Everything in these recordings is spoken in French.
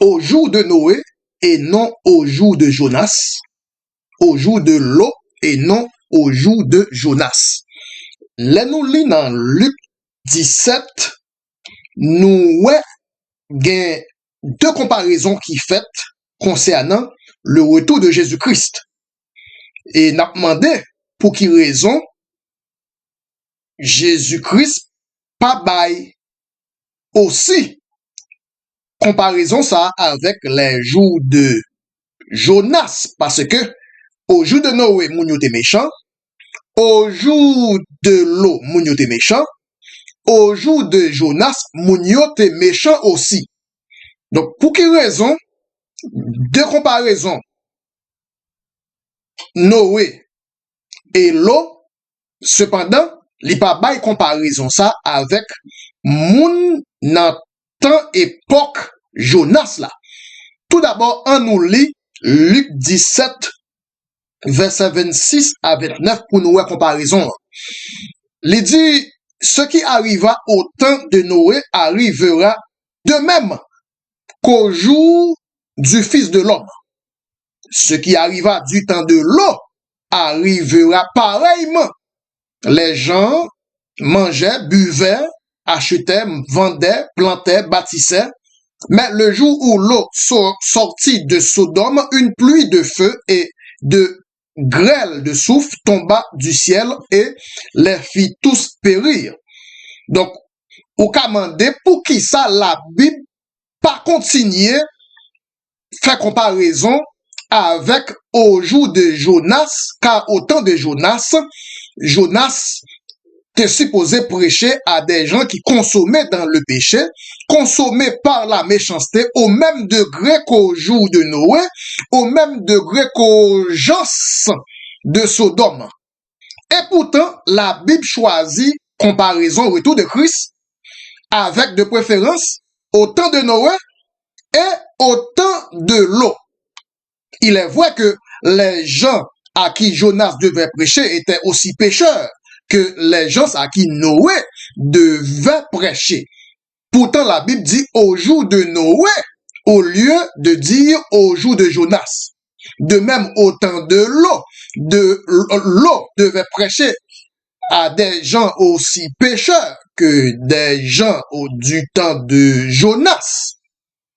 au jour de Noé et non au jour de Jonas, au jour de l'eau et non au jour de Jonas. Là nous lisons dans Luc 17, nous avons deux comparaisons qui faites concernant le retour de Jésus-Christ. Et n'a demandé pour qui raison Jésus-Christ pas bail aussi comparaison ça avec les jours de Jonas, parce que au jour de Noé, moun yo te méchant, au jour de l'eau, moun yo te méchant, au jour de Jonas, moun yo te méchant aussi. Donc, pour quelle raison, de comparaison, Noé et l'eau, cependant, li pa bay comparaison ça avec moun nan temps époque Jonas là. Tout d'abord, on nous lit Luc 17, verset 26 à 29 pour nous voir comparaison. Il dit, ce qui arriva au temps de Noé arrivera de même qu'au jour du Fils de l'homme. Ce qui arriva du temps de l'eau arrivera pareillement. Les gens mangeaient, buvaient, achetaient, vendaient, plantaient, bâtissaient. Mais le jour où l'eau sortit de Sodome, une pluie de feu et de grêle de soufre tomba du ciel et les fit tous périr. Donc, au commandé, pour qui ça la Bible pas continuer faire comparaison avec au jour de Jonas, car au temps de Jonas, Jonas était supposé prêcher à des gens qui consommaient dans le péché, consommaient par la méchanceté au même degré qu'au jour de Noé, au même degré qu'aux gens de Sodome. Et pourtant, la Bible choisit comparaison au retour de Christ avec de préférence au temps de Noé et au temps de l'eau. Il est vrai que les gens à qui Jonas devait prêcher étaient aussi pécheurs que les gens à qui Noé devait prêcher. Pourtant, la Bible dit au jour de Noé au lieu de dire au jour de Jonas. De même, au temps de l'eau devait prêcher à des gens aussi pécheurs que des gens du temps de Jonas.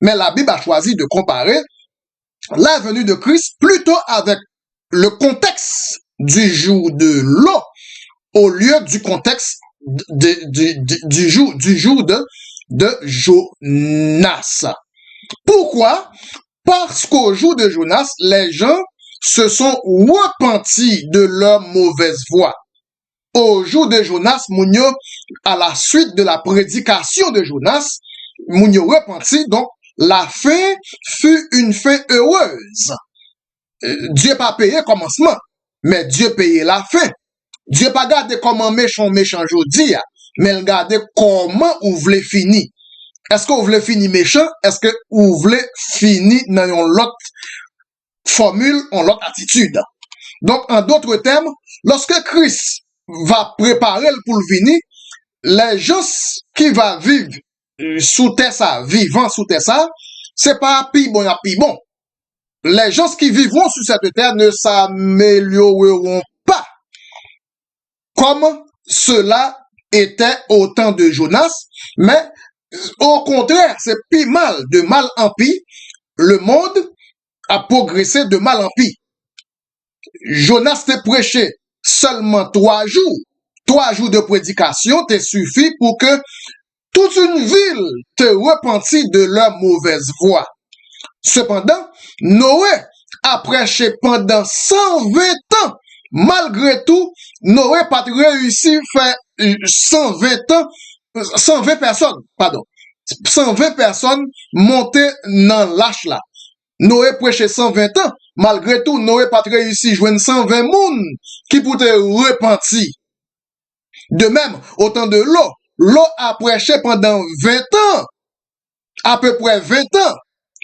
Mais la Bible a choisi de comparer la venue de Christ plutôt avec le contexte du jour de l'eau au lieu du contexte du jour de Jonas. Pourquoi? Parce qu'au jour de Jonas, les gens se sont repentis de leur mauvaise voie. Au jour de Jonas, Mounio, à la suite de la prédication de Jonas, Mounio repenti, donc la fin fut une fin heureuse. Dieu pas payé commencement, mais Dieu payé la fin. Dieu pas gardé comment méchant jodi, mais il gardé comment ou voulez finir. Est-ce que vous voulez finir méchant? Est-ce que vous voulez finir dans une autre formule, en l'autre attitude? Donc, en d'autres termes, lorsque Christ va préparer pour le venir, les gens qui vont vivre sous terre ça, vivant sous terre ça, c'est pas pi bon à pi bon. Les gens qui vivront sur cette terre ne s'amélioreront pas comme cela était au temps de Jonas, mais au contraire, c'est pis mal, de mal en pis. Le monde a progressé de mal en pis. Jonas t'a prêché seulement 3 jours. 3 jours de prédication te suffit pour que toute une ville te repentit de leur mauvaise voie. Cependant, Noé a prêché pendant 120 ans. Malgré tout, Noé n'a pas réussi à faire 120 personnes, 120 personnes montées dans l'âge là. Noé prêché 120 ans. Malgré tout, Noé n'a pas réussi à joindre 120 moun qui pourraient repentir. De même, au temps de l'eau a prêché pendant 20 ans, à peu près 20 ans,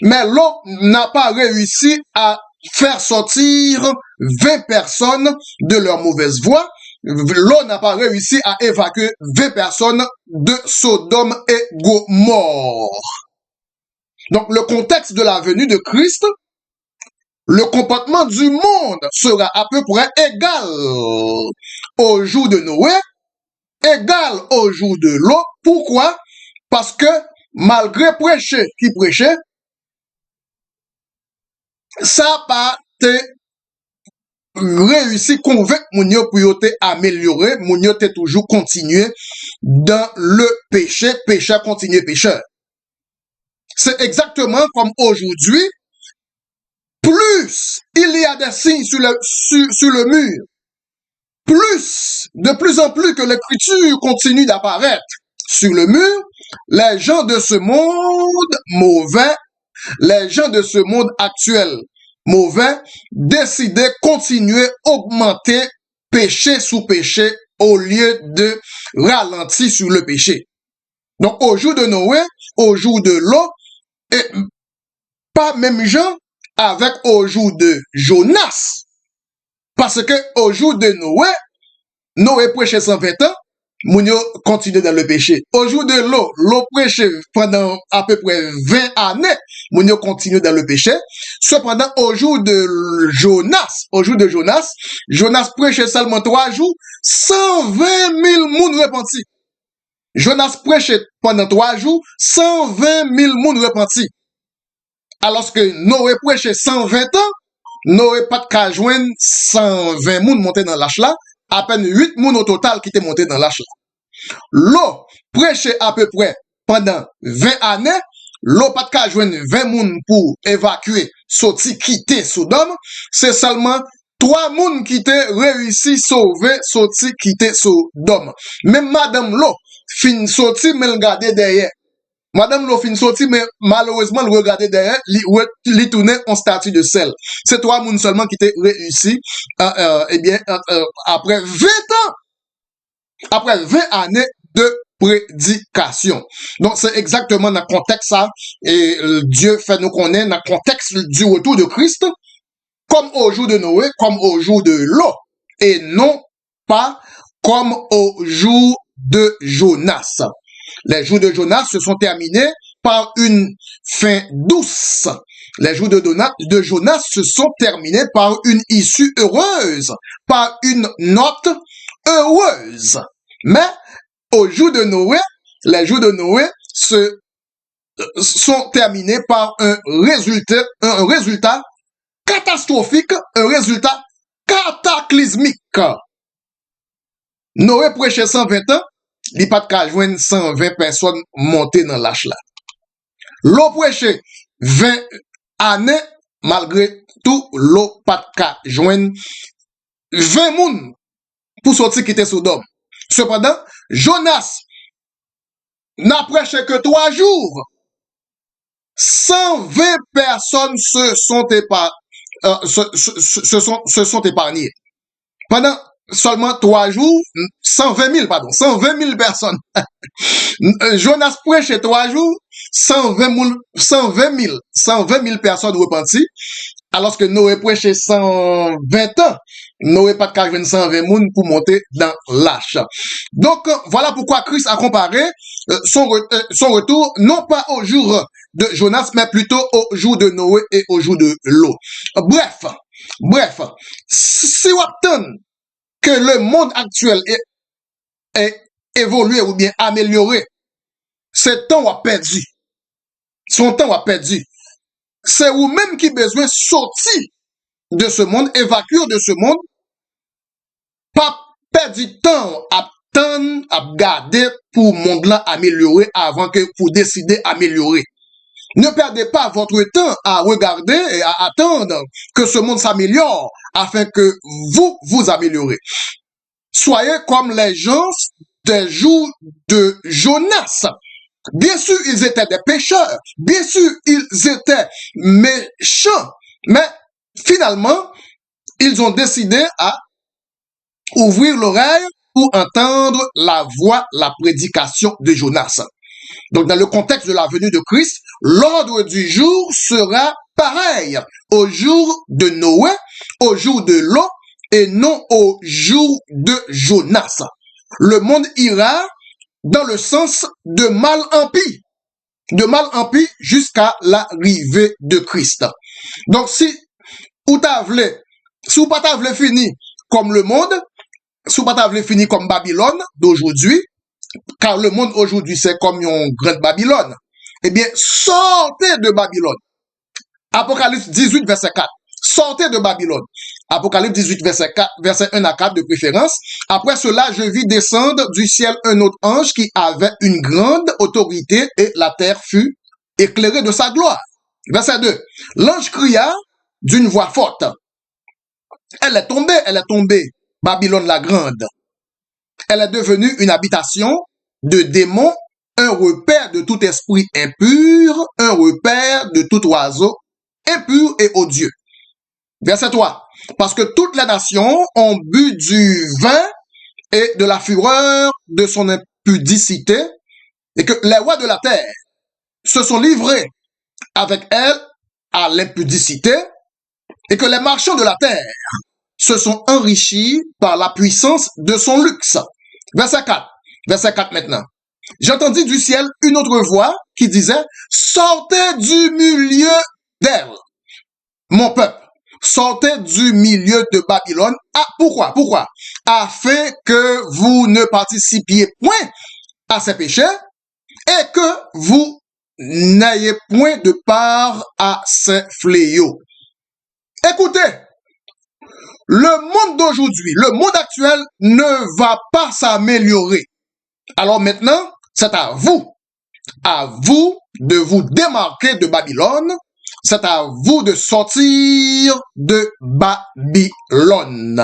mais l'eau n'a pas réussi à faire sortir 20 personnes de leur mauvaise voie. L'eau n'a pas réussi à évacuer 20 personnes de Sodome et Gomorrhe. Donc, le contexte de la venue de Christ, le comportement du monde sera à peu près égal au jour de Noé, égal au jour de Lot. Pourquoi? Parce que malgré prêcher qui prêchait, ça n'a pas été réussi convaincre moun yo pour yo te améliorer, moun yo te toujours continuer dans le péché, pécheur continue pécheur. C'est exactement comme aujourd'hui, plus il y a des signes sur le mur, de plus en plus que l'écriture continue d'apparaître sur le mur, les gens de ce monde mauvais, les gens de ce monde actuel mauvais, décidaient continuer augmenter péché sous péché au lieu de ralentir sur le péché. Donc au jour de Noé, au jour de Lot, et pas même gens avec au jour de Jonas. Parce que au jour de Noé, Noé prêchait 120 ans, Mounio continue dans le péché. Au jour de Lot prêchait pendant à peu près 20 années, Mounio continue dans le péché. Cependant, au jour de Jonas, Jonas prêchait seulement 3 jours, 120 000 moun repentis. Jonas prêchait pendant 3 jours, 120 000 moun repentis. Alors que Noé prêchait 120 ans, Noé pas de qu'à joindre 120 moun monter dans l'arche là, à peine 8 moun au total qui étaient montés dans l'arche là. L'eau prêchait à peu près pendant 20 années, l'eau pas de qu'à joindre 20 moun pour évacuer, sortir, quitter Sodome, c'est seulement 3 moun qui étaient réussi sauver, sortir, quitter Sodome. Même Madame l'eau fin sorti, mais le garder derrière. Madame l'eau fin sorti, mais malheureusement, le regarder derrière, li tourner en statut de sel. C'est 3 moun seulement qui étaient réussi, après 20 ans, après 20 années de prédication. Donc, c'est exactement dans le contexte ça, et Dieu fait nous connaître dans le contexte du retour de Christ, comme au jour de Noé, comme au jour de Lot, et non pas comme au jour de Jonas. Les jours de Jonas se sont terminés par une fin douce. Les jours de Jonas se sont terminés par une issue heureuse, par une note heureuse. Mais au jour de Noé, les jours de Noé se sont terminés par un résultat catastrophique, un résultat cataclysmique. Noé prêchait 120 ans, il n'y a pas de cas joindre 120 personnes montées dans l'arche là. L'eau prêchait 20 années, malgré tout, l'eau pas de cas joindre 20 moun pour sortir quitter Sodome. Cependant, Jonas n'a prêché que 3 jours. 120 personnes se sont épargnées. Pendant seulement 3 jours, 120 000 personnes. Jonas prêchait 3 jours, 120 000 personnes repenties, alors que Noé prêchait 120 ans. Noé pas de cas 120 moun pour monter dans l'arche. Donc, voilà pourquoi Christ a comparé son retour, non pas au jour de Jonas, mais plutôt au jour de Noé et au jour de Lot. Bref, si on attend que le monde actuel est évolué ou bien amélioré, ce temps a perdu. Son temps a perdu. C'est vous-même qui besoin de sortir de ce monde, évacuer de ce monde, pas perdre du temps à attendre, à garder pour le monde là améliorer avant que pour décider améliorer. Ne perdez pas votre temps à regarder et à attendre que ce monde s'améliore afin que vous améliorez. Soyez comme les gens des jours de Jonas. Bien sûr, ils étaient des pécheurs. Bien sûr, ils étaient méchants. Mais finalement, ils ont décidé à ouvrir l'oreille pour entendre la voix, la prédication de Jonas. Donc, dans le contexte de la venue de Christ, l'ordre du jour sera pareil au jour de Noé, au jour de Lot et non au jour de Jonas. Le monde ira dans le sens de mal en pis. de mal en pis jusqu'à l'arrivée de Christ. Donc, si ou pas t'avle fini comme le monde, si ou pas t'avle fini comme Babylone d'aujourd'hui, car le monde aujourd'hui c'est comme une grande Babylone, eh bien, sortez de Babylone. Apocalypse 18, verset 4. Sortez de Babylone. Apocalypse 18, verset 1 à 4 de préférence. Après cela, je vis descendre du ciel un autre ange qui avait une grande autorité et la terre fut éclairée de sa gloire. Verset 2. L'ange cria d'une voix forte. Elle est tombée, Babylone la grande. Elle est devenue une habitation de démons, un repère de tout esprit impur, un repère de tout oiseau impur et odieux. Verset 3. Parce que toutes les nations ont bu du vin et de la fureur de son impudicité, et que les rois de la terre se sont livrés avec elle à l'impudicité, et que les marchands de la terre se sont enrichis par la puissance de son luxe. Verset 4. Verset 4 maintenant. J'entendis du ciel une autre voix qui disait, sortez du milieu d'elle, mon peuple. Sortez du milieu de Babylone. Ah, pourquoi? Afin que vous ne participiez point à ses péchés et que vous n'ayez point de part à ses fléaux. Écoutez, le monde d'aujourd'hui, le monde actuel ne va pas s'améliorer. Alors maintenant, c'est à vous de vous démarquer de Babylone. C'est à vous de sortir de Babylone.